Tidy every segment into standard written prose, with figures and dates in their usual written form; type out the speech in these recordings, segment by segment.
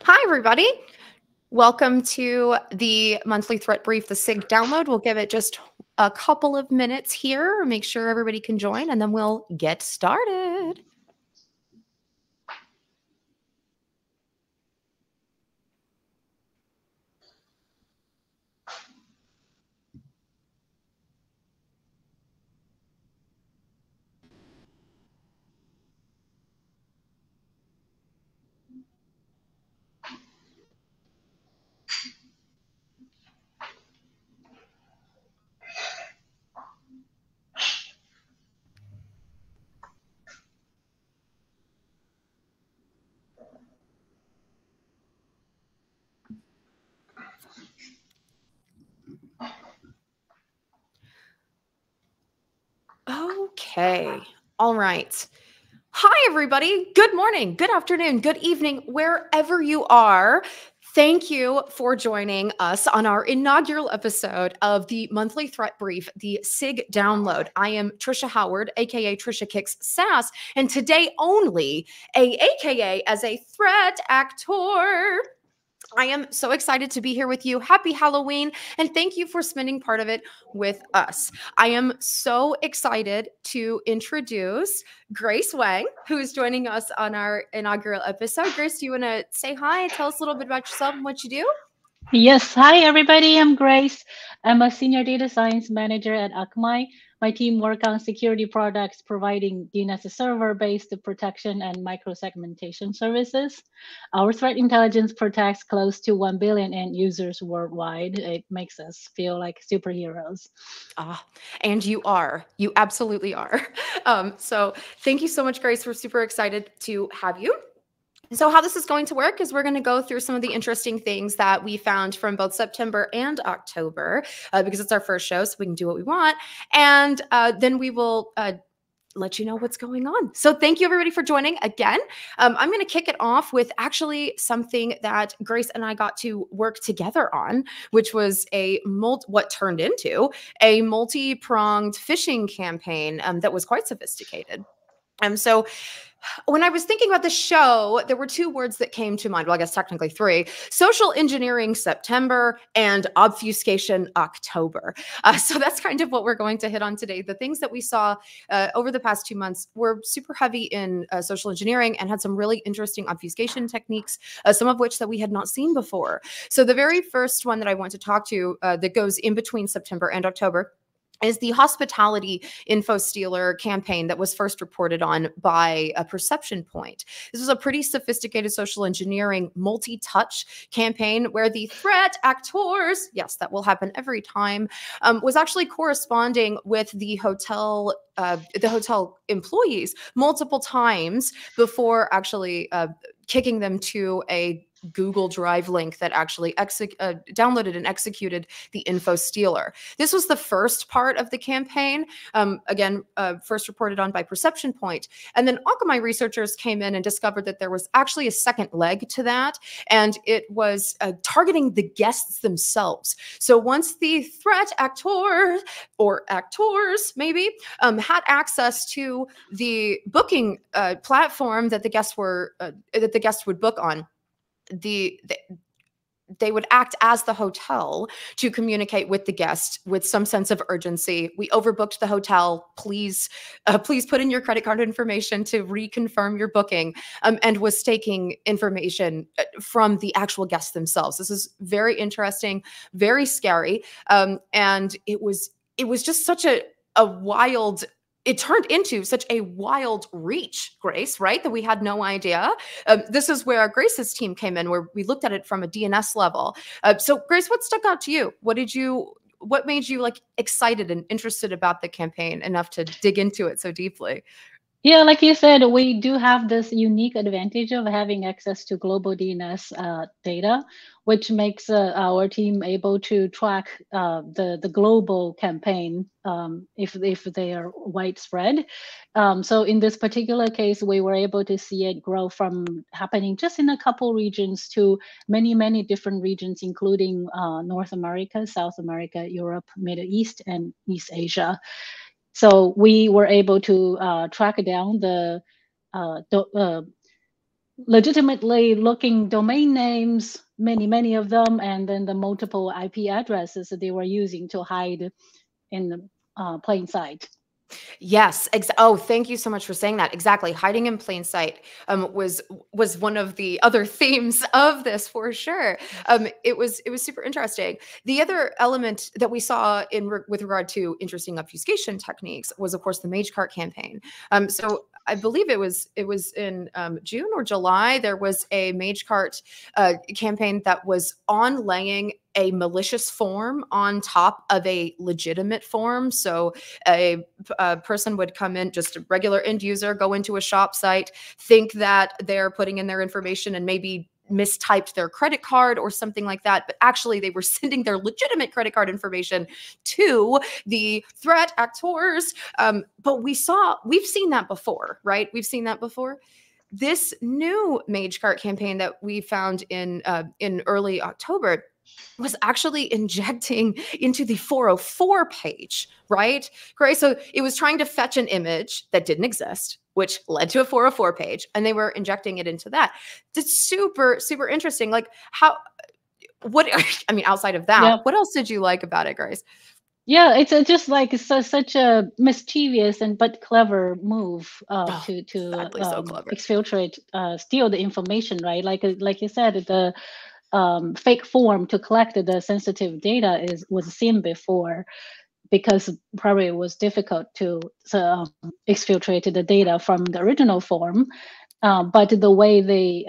Hi, everybody. Welcome to the monthly threat brief, the SIG download. We'll give it just a couple of minutes here, make sure everybody can join, and then we'll get started. Okay. All right. Hi, everybody. Good morning, good afternoon, good evening, wherever you are. Thank you for joining us on our inaugural episode of the monthly threat brief, the SIG download. I am Trisha Howard, aka Trisha Kicks Sass, and today only aka as a threat actor. I am so excited to be here with you. Happy Halloween, and thank you for spending part of it with us. I am so excited to introduce Grace Wang, who is joining us on our inaugural episode. Grace, do you want to say hi? Tell us a little bit about yourself and what you do. Yes, hi everybody. I'm Grace. I'm a senior data science manager at Akamai. My team work on security products providing DNS server-based protection and microsegmentation services. Our threat intelligence protects close to 1 billion end users worldwide. It makes us feel like superheroes. And you are. You absolutely are. So thank you so much, Grace. We're super excited to have you. So how this is going to work is we're going to go through some of the interesting things that we found from both September and October, because it's our first show, so we can do what we want. And then we will let you know what's going on. So thank you, everybody, for joining again. I'm going to kick it off with actually something that Grace and I got to work together on, which was what turned into a multi-pronged phishing campaign that was quite sophisticated. So when I was thinking about the show, there were two words that came to mind. Well, I guess technically three: social engineering September and obfuscation October. So that's kind of what we're going to hit on today. The things that we saw over the past 2 months were super heavy in social engineering and had some really interesting obfuscation techniques, some of which that we had not seen before. So the very first one that I want to talk to that goes in between September and October is the hospitality info stealer campaign that was first reported on by a Perception Point. This was a pretty sophisticated social engineering multi-touch campaign where the threat actors, yes, that will happen every time, was actually corresponding with the hotel employees multiple times before actually kicking them to a Google Drive link that actually downloaded and executed the info stealer. This was the first part of the campaign, again, first reported on by Perception Point. And then Akamai researchers came in and discovered that there was actually a second leg to that, and it was targeting the guests themselves. So once the threat actor or actors maybe had access to the booking platform that the guests would book on, they would act as the hotel to communicate with the guest with some sense of urgency. We overbooked the hotel. Please put in your credit card information to reconfirm your booking, and was taking information from the actual guests themselves. This is very interesting, very scary, and it was just such a wild. It turned into such a wild reach, Grace, right? That we had no idea. This is where Grace's team came in, where we looked at it from a DNS level. So, Grace, what stuck out to you? What made you like excited and interested about the campaign enough to dig into it so deeply? Yeah, like you said, we do have this unique advantage of having access to global DNS data, which makes our team able to track the global campaign if they are widespread. So in this particular case, we were able to see it grow from happening just in a couple regions to many different regions, including North America, South America, Europe, Middle East, and East Asia. So we were able to track down the legitimately looking domain names, many of them, and then the multiple IP addresses that they were using to hide in the plain sight. Yes. Oh, thank you so much for saying that. Exactly. Hiding in plain sight was one of the other themes of this for sure. It was super interesting. The other element that we saw with regard to interesting obfuscation techniques was, of course, the MageCart campaign. So I believe it was in June or July. There was a MageCart campaign that was on laying a malicious form on top of a legitimate form. So a person would come in, just a regular end user, go into a shop site, think that they're putting in their information and maybe mistyped their credit card or something like that, but actually they were sending their legitimate credit card information to the threat actors. But we've seen that before, right? We've seen that before. This new MageCart campaign that we found in early October was actually injecting into the 404 page, right? Great. So it was trying to fetch an image that didn't exist, which led to a 404 page, and they were injecting it into that. It's super, super interesting. Like I mean, outside of that, what else did you like about it, Grace? Yeah, it's just like such a mischievous but clever move to so clever. Exfiltrate, steal the information, right? Like you said, the fake form to collect the sensitive data was seen before, because probably it was difficult to exfiltrate the data from the original form. But the way they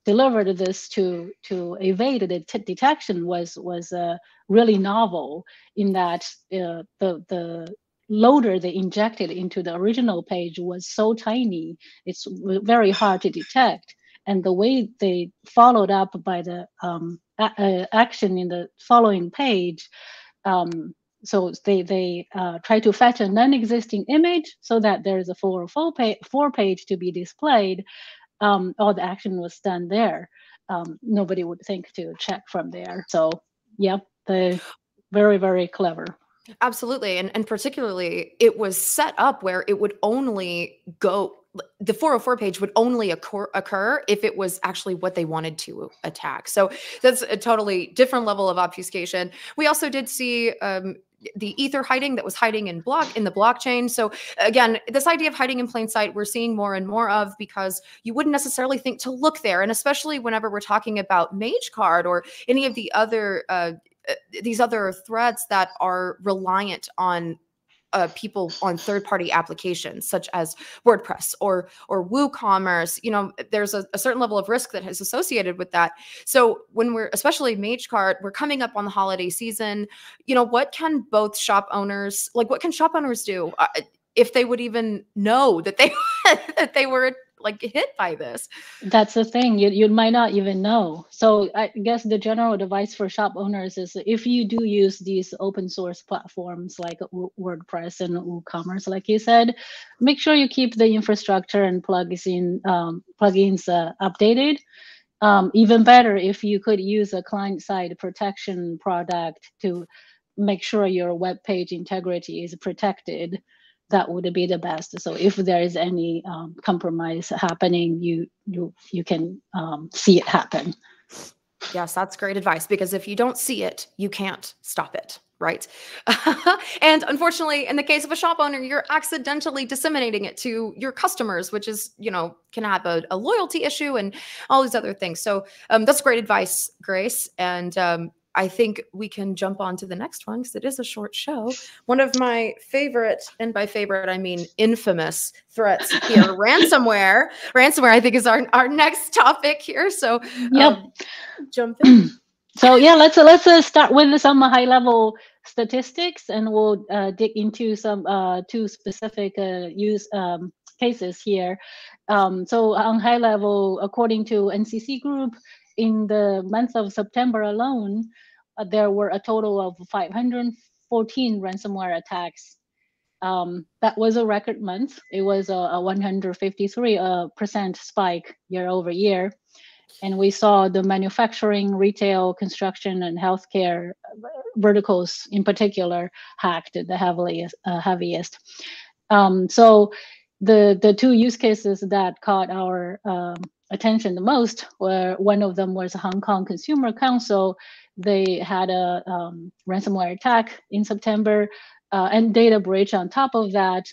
delivered this to evade the detection was really novel, in that the loader they injected into the original page was so tiny, it's very hard to detect. And the way they followed up by the action in the following page, so they try to fetch a non-existing image so that there is a 404 page to be displayed. All the action was done there. Nobody would think to check from there. So yeah, the very, very clever. Absolutely. And particularly, it was set up where it would only go, the 404 page would only occur if it was actually what they wanted to attack. So that's a totally different level of obfuscation. We also did see the ether hiding that was hiding in the blockchain. So again, this idea of hiding in plain sight, we're seeing more and more of, because you wouldn't necessarily think to look there. And especially whenever we're talking about MageCart or any of the other these other threads that are reliant on people on third-party applications such as WordPress or WooCommerce, there's a certain level of risk that is associated with that. So when we're, especially MageCart, we're coming up on the holiday season, what can shop owners do if they would even know that they were like hit by this? That's the thing, you might not even know. So I guess the general advice for shop owners is, if you do use these open source platforms like WordPress and WooCommerce, like you said, make sure you keep the infrastructure and plugins updated. Even better if you could use a client-side protection product to make sure your web page integrity is protected. That would be the best. So if there is any compromise happening, you can see it happen. Yes, that's great advice, because if you don't see it, you can't stop it, right? And unfortunately, in the case of a shop owner, you're accidentally disseminating it to your customers, which is, can have a loyalty issue and all these other things. So that's great advice, Grace. And I think we can jump on to the next one, because it is a short show. One of my favorite, and by favorite, I mean infamous threats here, ransomware. Ransomware, I think, is our next topic here. So jump in. So yeah, let's start with some high-level statistics, and we'll dig into some two specific use cases here. So on high level, according to NCC Group, in the month of September alone, there were a total of 514 ransomware attacks. That was a record month. It was a 153% spike year over year. And we saw the manufacturing, retail, construction, and healthcare verticals in particular hacked the heaviest. So the two use cases that caught our attention the most were, one of them was Hong Kong Consumer Council. They had a ransomware attack in September and data breach on top of that.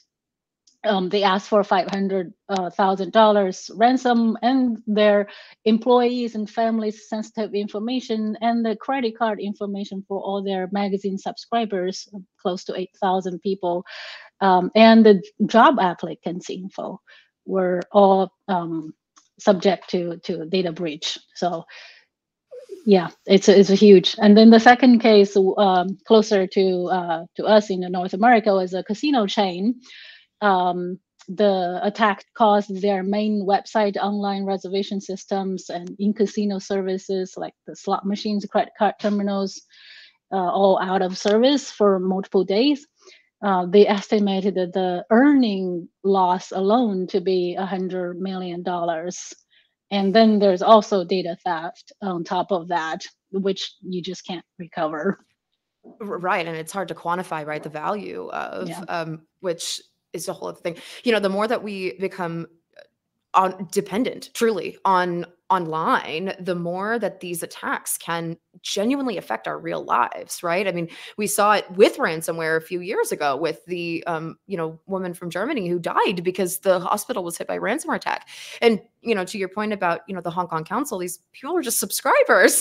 They asked for $500,000 ransom, and their employees and families' sensitive information, and the credit card information for all their magazine subscribers, close to 8,000 people, and the job applicants' info were all subject to data breach. So yeah, it's a huge. And then the second case, closer to us in North America, was a casino chain. The attack caused their main website, online reservation systems, and in-casino services like the slot machines, credit card terminals, all out of service for multiple days. They estimated that the earning loss alone to be $100 million. And then there's also data theft on top of that, which you just can't recover. Right. And it's hard to quantify, right, the value of, which is a whole other thing. You know, the more that we become dependent truly on online, the more that these attacks can genuinely affect our real lives, right? I mean, we saw it with ransomware a few years ago with the woman from Germany who died because the hospital was hit by a ransomware attack. And to your point about the Hong Kong Council, these people were just subscribers,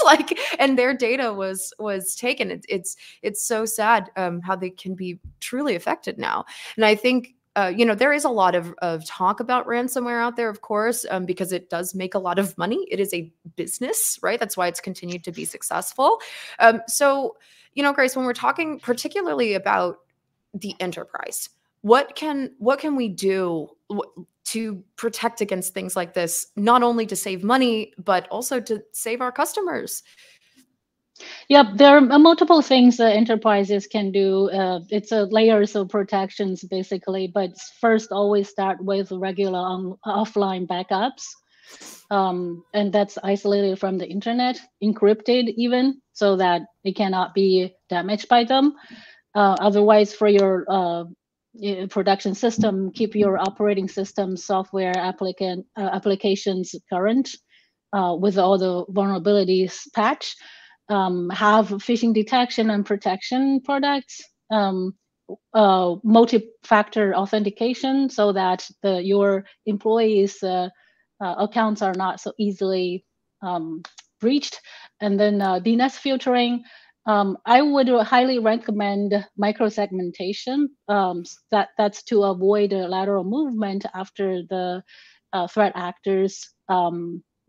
and their data was taken. It's so sad how they can be truly affected now. And I think there is a lot of talk about ransomware out there, of course, because it does make a lot of money. It is a business, right? That's why it's continued to be successful. So, Grace, when we're talking particularly about the enterprise, what can we do to protect against things like this, not only to save money, but also to save our customers? Yep, there are multiple things that enterprises can do. It's layers of protections, basically. But first, always start with regular offline backups. And that's isolated from the internet, encrypted even, so that it cannot be damaged by them. Otherwise, for your production system, keep your operating system, software, applications current with all the vulnerabilities patched. Have phishing detection and protection products, multi-factor authentication, so that your employees' accounts are not so easily breached, and then DNS filtering. I would highly recommend microsegmentation. That's to avoid lateral movement after the threat actors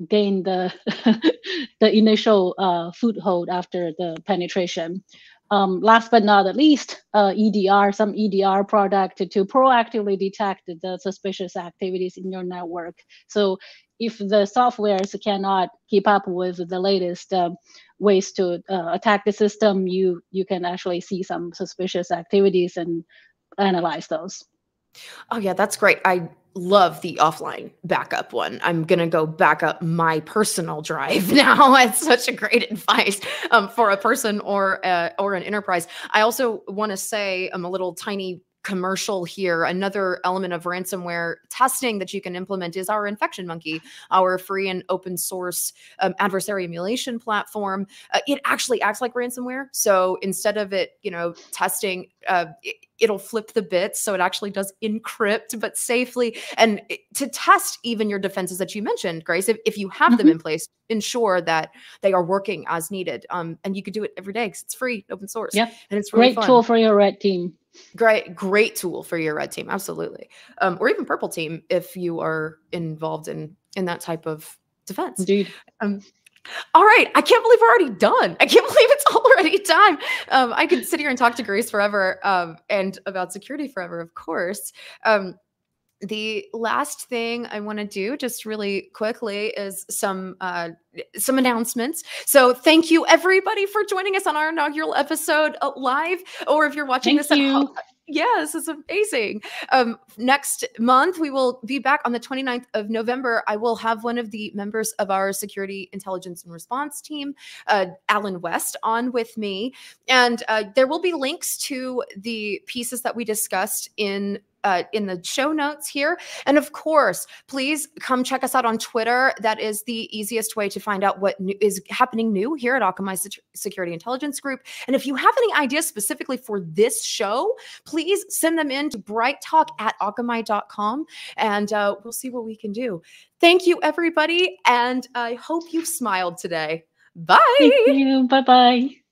gain the the initial foothold after the penetration. Last but not least, EDR, some EDR product to proactively detect the suspicious activities in your network. So if the softwares cannot keep up with the latest ways to attack the system, you can actually see some suspicious activities and analyze those. Oh yeah, that's great. I love the offline backup one. I'm going to go back up my personal drive now. It's such a great advice for a person or an enterprise. I also want to say a little tiny commercial here. Another element of ransomware testing that you can implement is our Infection Monkey, our free and open source adversary emulation platform. It actually acts like ransomware. So instead of it, testing, it'll flip the bits. So it actually does encrypt, but safely. And to test even your defenses that you mentioned, Grace, if you have them in place, ensure that they are working as needed. And you can do it every day because it's free, open source. Yep. And it's really great tool for your red team. Great tool for your red team. Absolutely. Or even purple team if you are involved in that type of defense. Indeed. All right. I can't believe we're already done. I can't believe it's already time. I could sit here and talk to Grace forever and about security forever, of course. The last thing I want to do just really quickly is some announcements. So thank you everybody for joining us on our inaugural episode live, or if you're watching this at home. Yeah, this is amazing. Next month, we will be back on the 29th of November. I will have one of the members of our security intelligence and response team, Alan West, on with me. And there will be links to the pieces that we discussed in in the show notes here. And of course, please come check us out on Twitter. That is the easiest way to find out what is happening new here at Akamai Security Intelligence Group. And if you have any ideas specifically for this show, please send them in to brighttalk@akamai.com, and we'll see what we can do. Thank you, everybody. And I hope you smiled today. Bye. Thank you. Bye-bye.